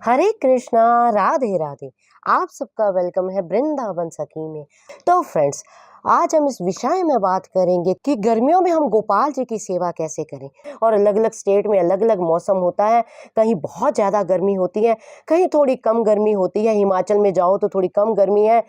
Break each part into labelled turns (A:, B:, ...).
A: हरे कृष्णा, राधे राधे। आप सबका वेलकम है वृंदावन सखी में। तो फ्रेंड्स, आज हम इस विषय में बात करेंगे कि गर्मियों में हम गोपाल जी की सेवा कैसे करें। और अलग अलग स्टेट में अलग अलग मौसम होता है। कहीं बहुत ज़्यादा गर्मी होती है, कहीं थोड़ी कम गर्मी होती है। हिमाचल में जाओ तो थोड़ी कम गर्मी है,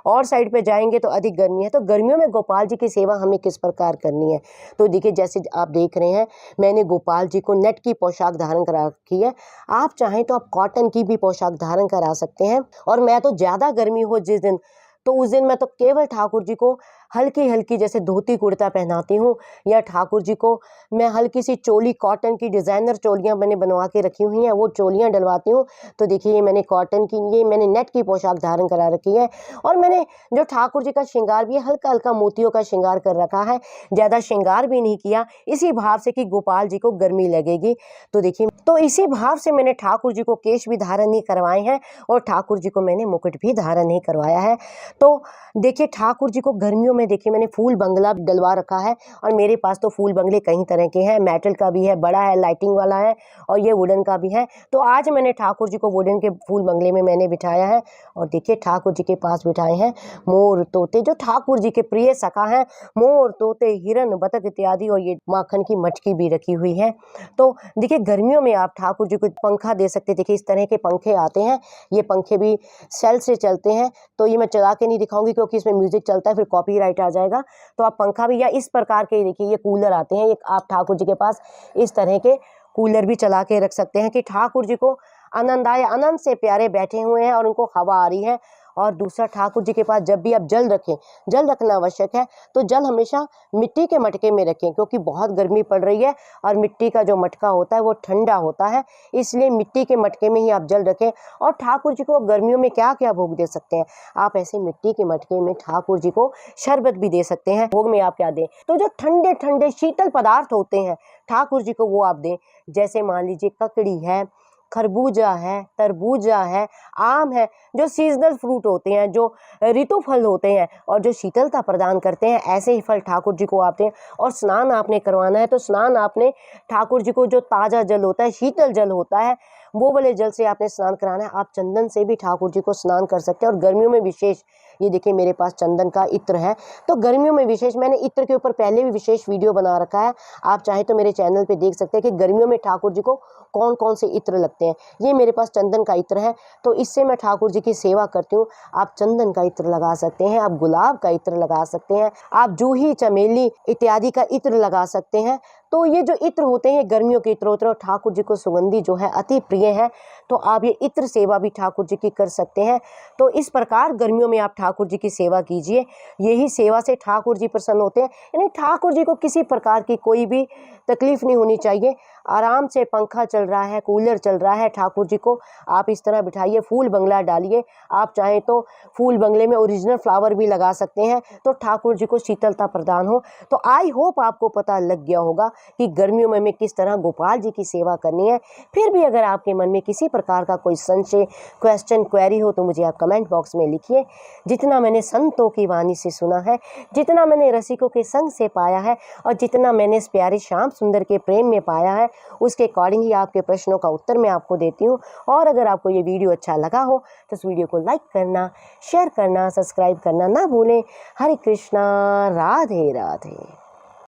A: और साइड पे जाएंगे तो अधिक गर्मी है। तो गर्मियों में गोपाल जी की सेवा हमें किस प्रकार करनी है, तो देखिए जैसे आप देख रहे हैं, मैंने गोपाल जी को नेट की पोशाक धारण करा रखी है। आप चाहें तो आप कॉटन की भी पोशाक धारण करा सकते हैं। और मैं तो ज़्यादा गर्मी हो जिस दिन, तो उस दिन मैं तो केवल ठाकुर जी को हल्की हल्की जैसे धोती कुर्ता पहनाती हूँ, या ठाकुर जी को मैं हल्की सी चोली, कॉटन की डिज़ाइनर चोलियाँ मैंने बनवा के रखी हुई हैं, वो चोलियाँ डलवाती हूँ। तो देखिए ये मैंने कॉटन की, ये मैंने नेट की पोशाक धारण करा रखी है। और मैंने जो ठाकुर जी का श्रृंगार भी है, हल्का हल्का मोतियों का श्रृंगार कर रखा है, ज़्यादा श्रृंगार भी नहीं किया, इसी भाव से कि गोपाल जी को गर्मी लगेगी। तो देखिए, तो इसी भाव से मैंने ठाकुर जी को केश भी धारण नहीं करवाए हैं, और ठाकुर जी को मैंने मुकुट भी धारण नहीं करवाया है। तो देखिए ठाकुर जी को गर्मियों में देखिए मैंने फूल बंगला डलवा रखा है। और मेरे पास तो फूल बंगले कई तरह के हैं, मेटल का भी है, बड़ा है, लाइटिंग वाला है, और ये वुडन का भी है। तो आज मैंने ठाकुर जी को वुडन के फूल बंगले में मैंने बिठाया है। और देखिए ठाकुर जी के पास बिठाए हैं मोर, तोते, जो ठाकुर जी के प्रिय सखा हैं। मोर, तोते, हिरन, बतख इत्यादि, और ये माखन की मटकी भी रखी हुई है। तो देखिए गर्मियों में आप ठाकुर जी को पंखा दे सकते। देखिए इस तरह के पंखे आते हैं, ये पंखे भी सेल से चलते हैं। तो ये मैं चला के नहीं दिखाऊंगी क्योंकि इसमें म्यूजिक चलता है, फिर कॉपीराइट आ जाएगा। तो आप पंखा भी, या इस प्रकार के देखिए ये कूलर आते हैं, ये आप ठाकुर जी के पास इस तरह के कूलर भी चला के रख सकते हैं कि ठाकुर जी को आनंद आए। आनंद से प्यारे बैठे हुए हैं और उनको हवा आ रही है। और दूसरा, ठाकुर जी के पास जब भी आप जल रखें, जल रखना आवश्यक है, तो जल हमेशा मिट्टी के मटके में रखें, क्योंकि बहुत गर्मी पड़ रही है और मिट्टी का जो मटका होता है वो ठंडा होता है, इसलिए मिट्टी के मटके में ही आप जल रखें। और ठाकुर जी को गर्मियों में क्या क्या भोग दे सकते हैं, आप ऐसे मिट्टी के मटके में ठाकुर जी को शरबत भी दे सकते हैं। भोग में आप क्या दें, तो जो ठंडे ठंडे शीतल पदार्थ होते हैं ठाकुर जी को वो आप दें। जैसे मान लीजिए ककड़ी है, खरबूजा है, तरबूजा है, आम है, जो सीजनल फ्रूट होते हैं, जो ऋतु फल होते हैं और जो शीतलता प्रदान करते हैं, ऐसे ही फल ठाकुर जी को आप दें। और स्नान आपने करवाना है तो स्नान आपने ठाकुर जी को, जो ताज़ा जल होता है, शीतल जल होता है, वो वाले जल से आपने स्नान कराना है। आप चंदन से भी ठाकुर जी को स्नान कर सकते हैं। और गर्मियों में विशेष, ये देखिए मेरे पास चंदन का इत्र है, तो गर्मियों में विशेष, मैंने इत्र के ऊपर पहले भी विशेष वीडियो बना रखा है, आप चाहें तो मेरे चैनल पे देख सकते हैं कि गर्मियों में ठाकुर जी को कौन कौन से इत्र लगते हैं। ये मेरे पास चंदन का इत्र है, तो इससे मैं ठाकुर जी की सेवा करती हूँ। आप चंदन का इत्र लगा सकते हैं, आप गुलाब का इत्र लगा सकते हैं, आप जूही, चमेली इत्यादि का इत्र लगा सकते हैं। तो ये जो इत्र होते हैं गर्मियों के इत्र होते हैं, और ठाकुर जी को सुगंधी जो है अति प्रिय है, तो आप ये इत्र सेवा भी ठाकुर जी की कर सकते हैं। तो इस प्रकार गर्मियों में आप ठाकुर जी की सेवा कीजिए, यही सेवा से ठाकुर जी प्रसन्न होते हैं। यानी ठाकुर जी को किसी प्रकार की कोई भी तकलीफ नहीं होनी चाहिए। आराम से पंखा चल रहा है, कूलर चल रहा है, ठाकुर जी को आप इस तरह बिठाइए, फूल बंगला डालिए। आप चाहें तो फूल बंगले में ओरिजिनल फ्लावर भी लगा सकते हैं, तो ठाकुर जी को शीतलता प्रदान हो। तो आई होप आपको पता लग गया होगा कि गर्मियों में हमें किस तरह गोपाल जी की सेवा करनी है। फिर भी अगर आपके मन में किसी प्रकार का कोई संशय, क्वेश्चन, क्वेरी हो, तो मुझे आप कमेंट बॉक्स में लिखिए। जितना मैंने संतों की वाणी से सुना है, जितना मैंने रसिकों के संग से पाया है, और जितना मैंने इस प्यारे श्याम सुंदर के प्रेम में पाया है, उसके अकॉर्डिंग ही आपके प्रश्नों का उत्तर मैं आपको देती हूँ। और अगर आपको ये वीडियो अच्छा लगा हो तो इस वीडियो को लाइक करना, शेयर करना, सब्सक्राइब करना ना भूलें। हरे कृष्णा, राधे राधे।